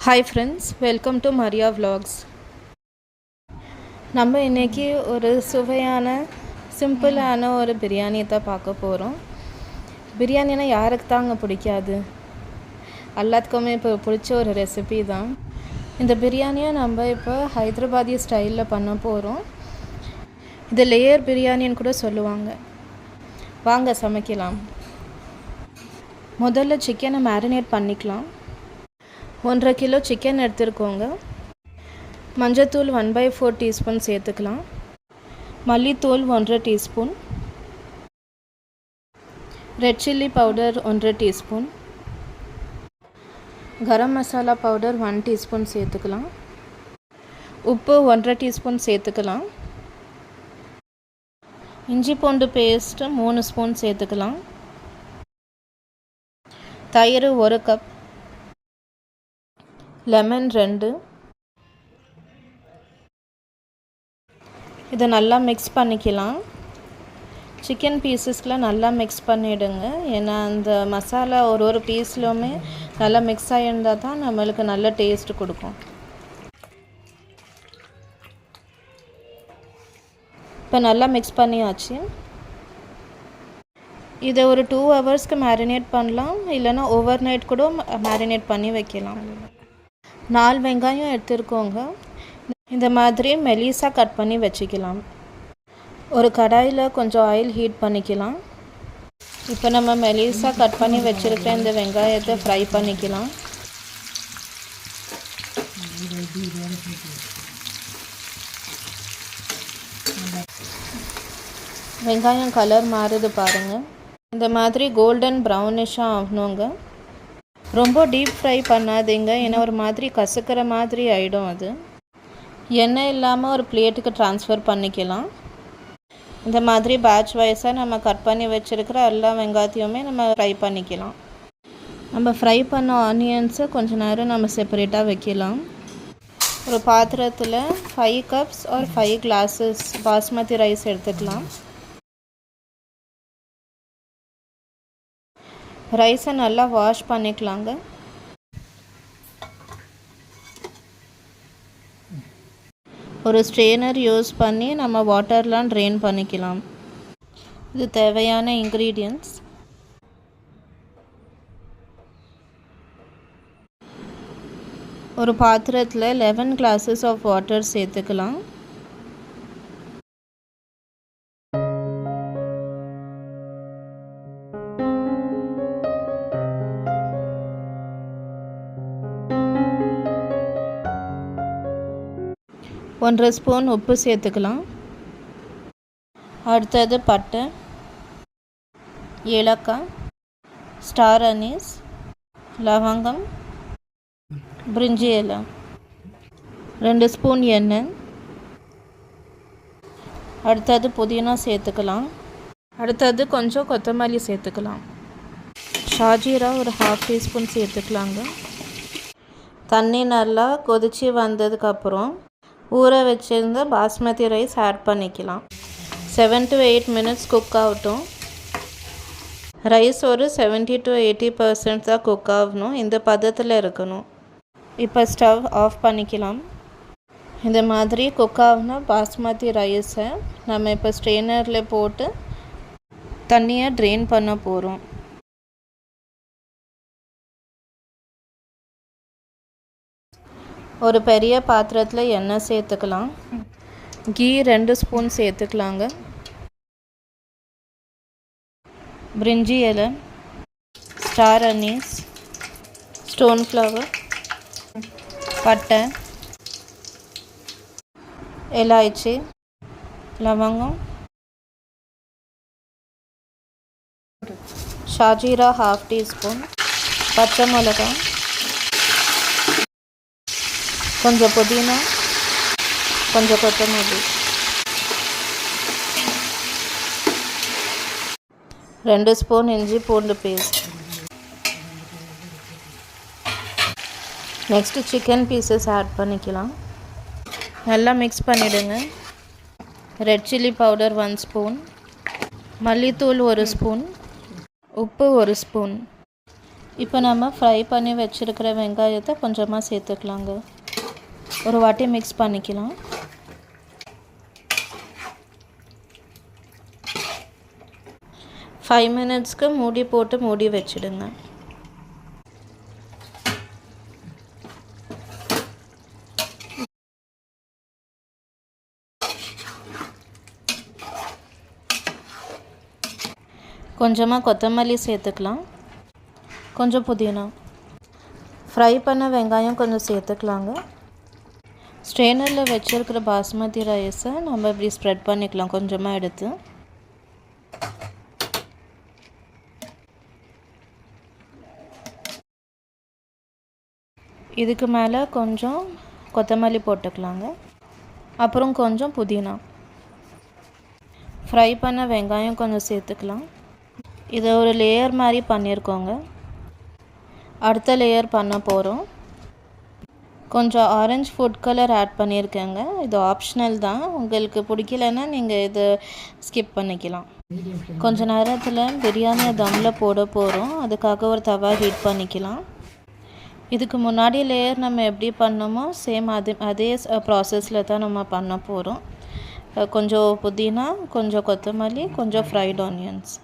Hi friends, welcome to Maria vlogs. நம்ம இன்றைக்கி ஒரு சுவையான சிம்பிளான ஒரு பிரியாணி தான் பார்க்க போகிறோம். பிரியாணினா யாருக்கு தாங்க பிடிக்காது? எல்லாத்துக்குமே இப்போ பிடிச்ச ஒரு ரெசிபி தான். இந்த பிரியாணியை நம்ம இப்போ ஹைதராபாதி ஸ்டைலில் பண்ண போகிறோம். இது லேயர் பிரியாணின்னு கூட சொல்லுவாங்க. வாங்க சமைக்கலாம். முதல்ல சிக்கனை மேரினேட் பண்ணிக்கலாம். 1.5 கிலோ சிக்கன் எடுத்துருக்கோங்க. மஞ்சத்தூள் 1/4 டீஸ்பூன் சேர்த்துக்கலாம். மல்லித்தூள் 1.5 teaspoon, red chilli powder 1.5 teaspoon, garam masala powder 1 teaspoon சேர்த்துக்கலாம். உப்பு 1.5 டீஸ்பூன் சேர்த்துக்கலாம். இஞ்சி பூண்டு பேஸ்ட்டு 3 ஸ்பூன் சேர்த்துக்கலாம். தயிர் 1 கப், லெமன் 2. இதை நல்லா மிக்ஸ் பண்ணிக்கலாம். சிக்கன் பீசஸ்க்கெலாம் நல்லா மிக்ஸ் பண்ணிவிடுங்க. ஏன்னா அந்த மசாலா ஒரு பீஸ்லுமே நல்லா மிக்ஸ் ஆகியிருந்தால் தான் நம்மளுக்கு நல்ல டேஸ்ட் கொடுக்கும். இப்போ நல்லா மிக்ஸ் பண்ணியாச்சு. இதை ஒரு 2 ஹவர்ஸ்க்கு மேரினேட் பண்ணலாம், இல்லைனா ஓவர் நைட் கூட மேரினேட் பண்ணி வைக்கலாம். 4 வெங்காயம் எடுத்துருக்கோங்க. இந்த மாதிரி மெலிசாக கட் பண்ணி வச்சுக்கலாம். ஒரு கடாயில் கொஞ்சம் ஆயில் ஹீட் பண்ணிக்கலாம். இப்போ நம்ம மெலிசாக கட் பண்ணி வச்சுருக்கிற இந்த வெங்காயத்தை ஃப்ரை பண்ணிக்கலாம். வெங்காயம் கலர் மாறுது பாருங்கள். இந்த மாதிரி கோல்டன் ப்ரௌனிஷாக ஆகணுங்க. ரொம்ப டீப் ஃப்ரை பண்ணாதீங்க, ஏன்னா ஒரு மாதிரி கசக்கிற மாதிரி ஆகிடும். அது எண்ணெய் இல்லாமல் ஒரு பிளேட்டுக்கு ட்ரான்ஸ்ஃபர் பண்ணிக்கலாம். இந்த மாதிரி பேட்ச் வைஸாக நம்ம கட் பண்ணி வச்சுருக்கிற எல்லா வெங்காயத்தையுமே நம்ம ஃப்ரை பண்ணிக்கலாம். நம்ம ஃப்ரை பண்ண ஆனியன்ஸை கொஞ்சம் நேரம் நம்ம செப்பரேட்டாக வைக்கலாம். ஒரு பாத்திரத்தில் 5 cups or 5 glasses basmati rice எடுத்துக்கலாம். ரைஸை நல்லா வாஷ் பண்ணிக்கலாங்க. ஒரு ஸ்ட்ரெயினர் யூஸ் பண்ணி நம்ம வாட்டர்லாம் ட்ரெயின் பண்ணிக்கலாம். இது தேவையான இன்க்ரீடியன்ட்ஸ். ஒரு பாத்திரத்தில் 11 கிளாஸஸ் ஆஃப் வாட்டர் சேர்த்துக்கலாம். ஒன்றரை ஸ்பூன் உப்பு சேர்த்துக்கலாம். அடுத்தது பட்டை, ஏலக்காய், ஸ்டார் அனீஸ், லவங்கம், பிரிஞ்சி இலை, 2 ஸ்பூன் எண்ணெய். அடுத்தது புதினா சேர்த்துக்கலாம். அடுத்தது கொஞ்சம் கொத்தமல்லி சேர்த்துக்கலாம். ஷாஜீரா ஒரு 1/2 டீஸ்பூன் சேர்த்துக்கலாங்க. தண்ணி நல்லா கொதித்து வந்ததுக்கப்புறம் ஊற வச்சுருந்த பாஸ்மதி ரைஸ் ஆட் பண்ணிக்கலாம். 7 to 8 மினிட்ஸ் குக் ஆகட்டும். ரைஸ் ஒரு 70 to 80% தான் குக் ஆகணும். இந்த பதத்தில் இருக்கணும். இப்போ ஸ்டவ் ஆஃப் பண்ணிக்கலாம். இந்த மாதிரி குக் ஆகுனா பாஸ்மதி ரைஸை நம்ம இப்போ ஸ்ட்ரெயினரில் போட்டு தண்ணியை ட்ரெயின் பண்ண போகிறோம். ஒரு பெரிய பாத்திரத்தில் எண்ணெய் சேர்த்துக்கலாம். கீ 2 ஸ்பூன் சேர்த்துக்கலாங்க. பிரிஞ்சி இலை, ஸ்டார் அனீஸ், ஸ்டோன் ஃப்ளவர், பட்டை, இலாய்ச்சி, லவங்கம், ஷாஜீரா 1/2 டீஸ்பூன், பச்சை மிளகாய், கொஞ்சம் புதினா, கொஞ்சம் கொத்தமல்லி, 2 ஸ்பூன் இஞ்சி பூண்டு paste. Next chicken pieces add பண்ணிக்கலாம். நல்லா மிக்ஸ் பண்ணிவிடுங்க. ரெட் சில்லி பவுடர் 1 ஸ்பூன், மல்லித்தூள் 1 ஸ்பூன், உப்பு 1 ஸ்பூன், இப்போ நம்ம ஃப்ரை பண்ணி வச்சுருக்கிற வெங்காயத்தை கொஞ்சமாக சேர்த்துக்கலாங்க. ஒரு வாட்டி மிக்ஸ் பண்ணிக்கலாம். ஃபைவ் மினிட்ஸ்க்கு மூடி போட்டு மூடி வச்சுடுங்க. கொஞ்சமாக கொத்தமல்லி சேர்த்துக்கலாம், கொஞ்சம் புதினா. ஃப்ரை பண்ண வெங்காயம் கொஞ்சம் சேர்த்துக்கலாங்க. ஸ்ட்ரெயினரில் வச்சுருக்கிற பாஸ்மதி ரைஸை நம்ம இப்படி ஸ்ப்ரெட் பண்ணிக்கலாம் கொஞ்சமாக எடுத்து. இதுக்கு மேலே கொஞ்சம் கொத்தமல்லி போட்டுக்கலாங்க. அப்புறம் கொஞ்சம் புதினா. ஃப்ரை பண்ண வெங்காயம் கொஞ்சம் சேர்த்துக்கலாம். இதை ஒரு லேயர் மாதிரி பண்ணியிருக்கோங்க. அடுத்த லேயர் பண்ண போகிறோம். கொஞ்சம் ஆரஞ்சு ஃபுட் கலர் ஆட் பண்ணியிருக்கேங்க. இது ஆப்ஷனல் தான், உங்களுக்கு பிடிக்கலன்னா நீங்கள் இதை ஸ்கிப் பண்ணிக்கலாம். கொஞ்ச நேரத்தில் பிரியாணியை தம்மில் போட போகிறோம். அதுக்காக ஒரு தவா ஹீட் பண்ணிக்கலாம். இதுக்கு முன்னாடி லேயர் நம்ம எப்படி பண்ணோமோ சேம் அதே ப்ராசஸில் தான் நம்ம பண்ண போகிறோம். கொஞ்சம் புதினா, கொஞ்சம் கொத்தமல்லி, கொஞ்சம் ஃப்ரைட் ஆனியன்ஸ்.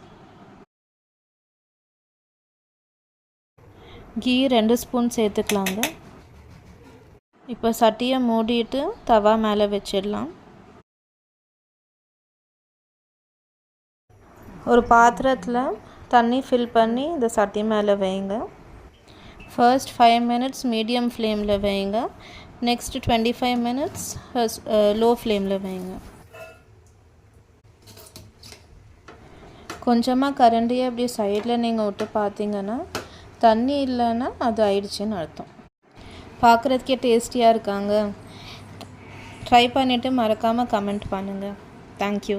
கீ 2 ஸ்பூன் சேர்த்துக்கலாங்க. இப்போ சட்டியை மூடிட்டு தவா மேலே வச்சிடலாம். ஒரு பாத்திரத்தில் தண்ணி ஃபில் பண்ணி இந்த சட்டி மேலே வைங்க. ஃபர்ஸ்ட் 5 மினிட்ஸ் மீடியம் ஃப்ளேமில் வைங்க. நெக்ஸ்ட் 25 மினிட்ஸ் லோ ஃப்ளேமில் வைங்க. கொஞ்சமாக கரண்டியை அப்படி சைடில் நீங்கள் விட்டு பார்த்தீங்கன்னா தண்ணி இல்லைன்னா அது ஆயிடுச்சுன்னு அர்த்தம். பார்க்குறதுக்கே டேஸ்டியாக இருக்காங்க. ட்ரை பண்ணிவிட்டு மறக்காமல் கமெண்ட் பண்ணுங்கள். தேங்க்யூ.